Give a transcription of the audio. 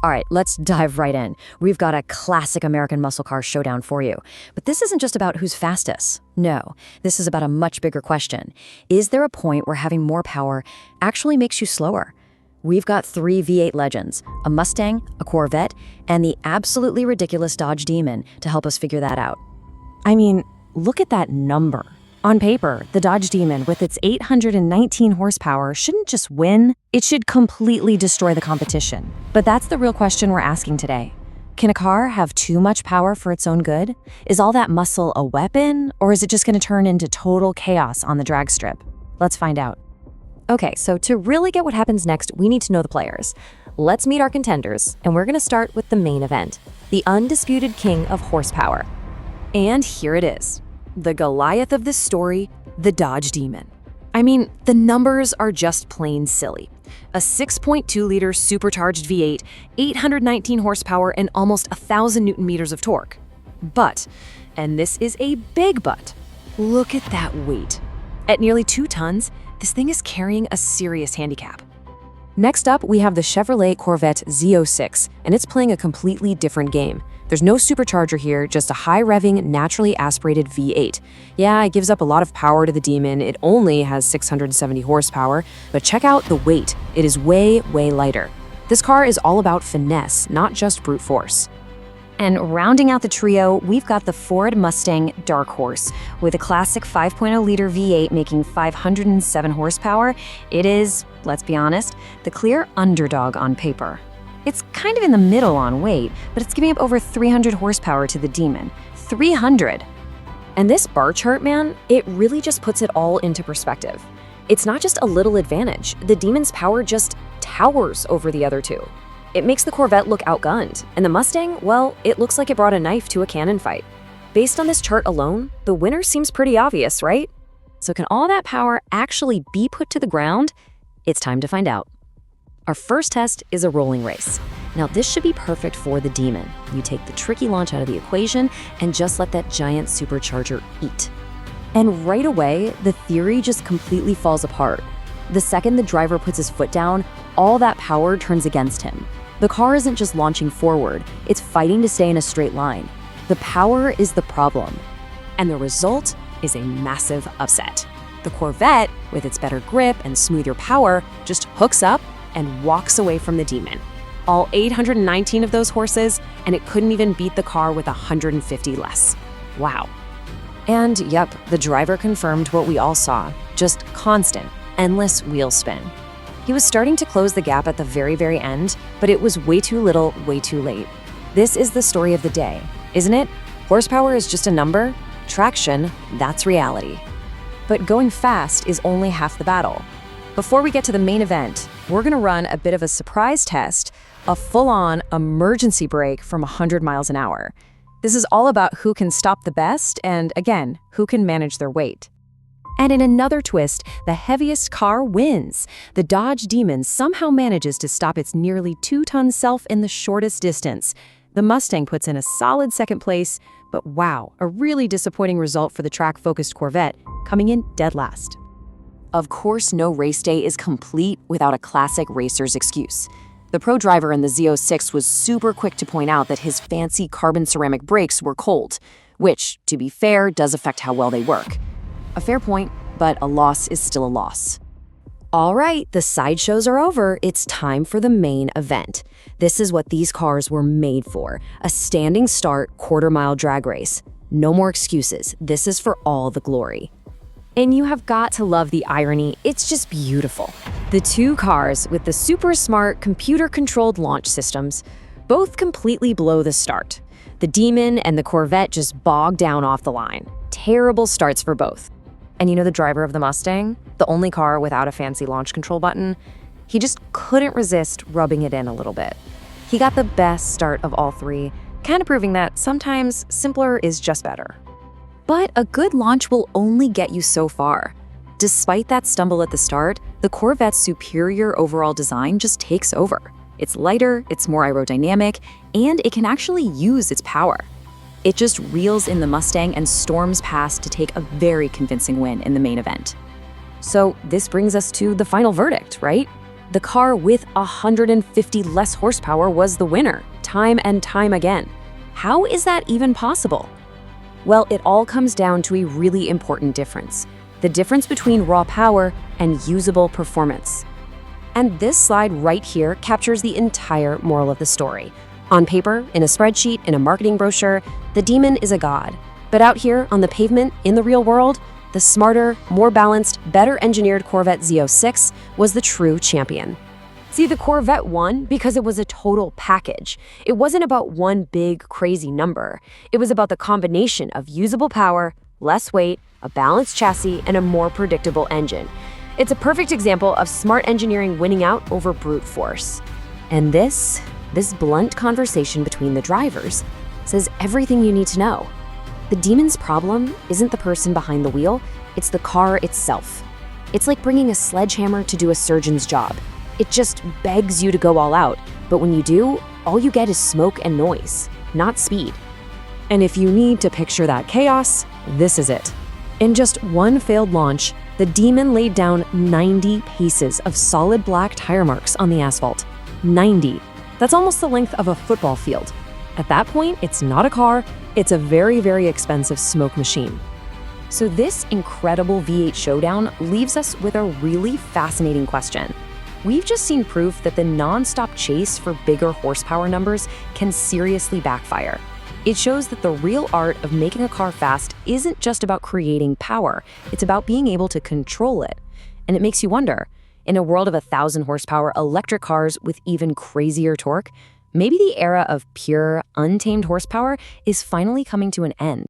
All right, let's dive right in. We've got a classic American muscle car showdown for you. But this isn't just about who's fastest. No, this is about a much bigger question. Is there a point where having more power actually makes you slower? We've got three V8 legends, a Mustang, a Corvette, and the absolutely ridiculous Dodge Demon to help us figure that out. I mean, look at that number. On paper, the Dodge Demon with its 819 horsepower shouldn't just win, it should completely destroy the competition. But that's the real question we're asking today. Can a car have too much power for its own good? Is all that muscle a weapon, or is it just going to turn into total chaos on the drag strip? Let's find out. Okay, so to really get what happens next, we need to know the players. Let's meet our contenders, and we're going to start with the main event, the undisputed king of horsepower. And here it is. The Goliath of this story, the Dodge Demon. I mean, the numbers are just plain silly. A 6.2-liter supercharged V8, 819 horsepower, and almost 1,000 Newton-meters of torque. But, and this is a big but, look at that weight. At nearly 2 tons, this thing is carrying a serious handicap. Next up, we have the Chevrolet Corvette Z06, and it's playing a completely different game. There's no supercharger here, just a high-revving, naturally aspirated V8. Yeah, it gives up a lot of power to the Demon. It only has 670 horsepower, but check out the weight. It is way, way lighter. This car is all about finesse, not just brute force. And rounding out the trio, we've got the Ford Mustang Dark Horse. With a classic 5.0-liter V8 making 507 horsepower, it is, let's be honest, the clear underdog on paper. It's kind of in the middle on weight, but it's giving up over 300 horsepower to the Demon. 300! And this bar chart, man, it really just puts it all into perspective. It's not just a little advantage. The Demon's power just towers over the other two. It makes the Corvette look outgunned, and the Mustang, well, it looks like it brought a knife to a cannon fight. Based on this chart alone, the winner seems pretty obvious, right? So can all that power actually be put to the ground? It's time to find out. Our first test is a rolling race. Now this should be perfect for the Demon. You take the tricky launch out of the equation and just let that giant supercharger eat. And right away, the theory just completely falls apart. The second the driver puts his foot down, all that power turns against him. The car isn't just launching forward, it's fighting to stay in a straight line. The power is the problem. And the result is a massive upset. The Corvette, with its better grip and smoother power, just hooks up and walks away from the Demon. All 819 of those horses, and it couldn't even beat the car with 150 less. Wow. And yep, the driver confirmed what we all saw, just constant, endless wheel spin. He was starting to close the gap at the very, very end, but it was way too little, way too late. This is the story of the day, isn't it? Horsepower is just a number. Traction, that's reality. But going fast is only half the battle. Before we get to the main event, we're gonna run a bit of a surprise test, a full-on emergency brake from 100 miles an hour. This is all about who can stop the best and, again, who can manage their weight. And in another twist, the heaviest car wins. The Dodge Demon somehow manages to stop its nearly 2-ton self in the shortest distance. The Mustang puts in a solid second place, but wow, a really disappointing result for the track-focused Corvette, coming in dead last. Of course, no race day is complete without a classic racer's excuse. The pro driver in the Z06 was super quick to point out that his fancy carbon ceramic brakes were cold, which, to be fair, does affect how well they work. A fair point, but a loss is still a loss. All right, the sideshows are over. It's time for the main event. This is what these cars were made for, a standing start quarter-mile drag race. No more excuses. This is for all the glory. And you have got to love the irony. It's just beautiful. The two cars with the super smart computer-controlled launch systems both completely blow the start. The Demon and the Corvette just bog down off the line. Terrible starts for both. And you know the driver of the Mustang, the only car without a fancy launch control button, he just couldn't resist rubbing it in a little bit. He got the best start of all three, kind of proving that sometimes simpler is just better. But a good launch will only get you so far. Despite that stumble at the start, the Corvette's superior overall design just takes over. It's lighter, it's more aerodynamic, and it can actually use its power. It just reels in the Mustang and storms past to take a very convincing win in the main event. So this brings us to the final verdict, right? The car with 150 less horsepower was the winner, time and time again. How is that even possible? Well, it all comes down to a really important difference: the difference between raw power and usable performance. And this slide right here captures the entire moral of the story. On paper, in a spreadsheet, in a marketing brochure, the Demon is a god. But out here on the pavement, in the real world, the smarter, more balanced, better engineered Corvette Z06 was the true champion. See, the Corvette won because it was a total package. It wasn't about one big, crazy number. It was about the combination of usable power, less weight, a balanced chassis, and a more predictable engine. It's a perfect example of smart engineering winning out over brute force. And this blunt conversation between the drivers says everything you need to know. The Demon's problem isn't the person behind the wheel, it's the car itself. It's like bringing a sledgehammer to do a surgeon's job. It just begs you to go all out, but when you do, all you get is smoke and noise, not speed. And if you need to picture that chaos, this is it. In just one failed launch, the Demon laid down 90 paces of solid black tire marks on the asphalt. 90. That's almost the length of a football field. At that point, it's not a car, it's a very, very expensive smoke machine. So this incredible V8 showdown leaves us with a really fascinating question. We've just seen proof that the non-stop chase for bigger horsepower numbers can seriously backfire. It shows that the real art of making a car fast isn't just about creating power, it's about being able to control it. And it makes you wonder, in a world of 1,000 horsepower electric cars with even crazier torque, maybe the era of pure, untamed horsepower is finally coming to an end.